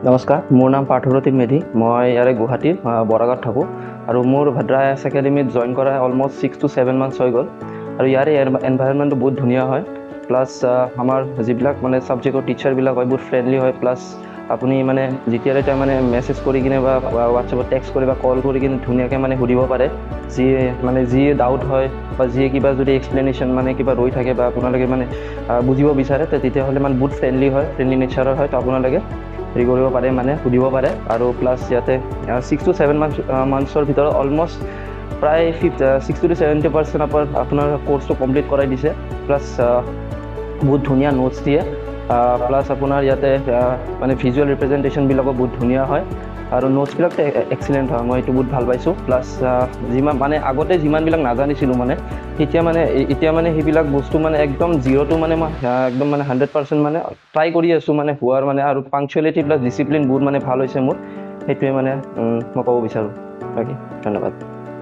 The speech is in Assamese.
নমস্কাৰ, মোৰ নাম পাৰ্থপ্ৰতীম মেধি। মই ইয়াৰে গুৱাহাটীৰ বৰাগাঁৱত থাকোঁ আৰু মোৰ ভাদ্ৰা আই এছ একাডেমীত জইন কৰা অলম'ষ্ট 6 to 7 মান্থছ হৈ গ'ল। আৰু ইয়াৰে এনভাইৰনমেণ্টটো বহুত ধুনীয়া হয়। প্লাছ আমাৰ যিবিলাক মানে ছাবজেক্টৰ টিচাৰবিলাক হয় বহুত ফ্ৰেণ্ডলি হয়। প্লাছ আপুনি মানে যেতিয়াই তেতিয়া মানে মেছেজ কৰি কিনে বা হোৱাটছএপত টেক্সট কৰি বা কল কৰি কিনে ধুনীয়াকৈ মানে সুধিব পাৰে। যি ডাউট হয় বা যিয়ে কিবা যদি এক্সপ্লেনেশ্যন মানে কিবা ৰৈ থাকে বা আপোনালোকে মানে বুজিব বিচাৰে তেতিয়াহ'লে মানে বহুত ফ্ৰেণ্ডলি নেচাৰৰ হয়। তো আপোনালোকে হেৰি কৰিব পাৰে, মানে সুধিব পাৰে। আৰু প্লাছ ইয়াতে 6 to 7 মান্থছৰ ভিতৰত অলম'ষ্ট প্ৰায় 60 to 70% আপোনাৰ কোৰ্চটো কমপ্লিট কৰাই দিছে। প্লাছ বহুত ধুনীয়া নোটছ দিয়ে। প্লাছ আপোনাৰ ইয়াতে মানে ভিজুৱেল ৰিপ্ৰেজেণ্টেশ্যনবিলাকো বহুত ধুনীয়া হয় আৰু নোটছবিলাকতো এক্সিলেণ্ট হয়। মই এইটো বহুত ভাল পাইছোঁ। প্লাছ আগতে যিমানবিলাক নাজানিছিলোঁ মানে এতিয়া মানে সেইবিলাক বস্তু মানে একদম জিৰ'টো মানে মই একদম মানে 100% মানে ট্ৰাই কৰি আছোঁ মানে হোৱাৰ মানে। আৰু পাংচুৱেলিটি প্লাছ ডিচিপ্লিন বহুত মানে ভাল হৈছে মোৰ। সেইটোৱে মানে মই ক'ব বিচাৰোঁ। বাকী ধন্যবাদ।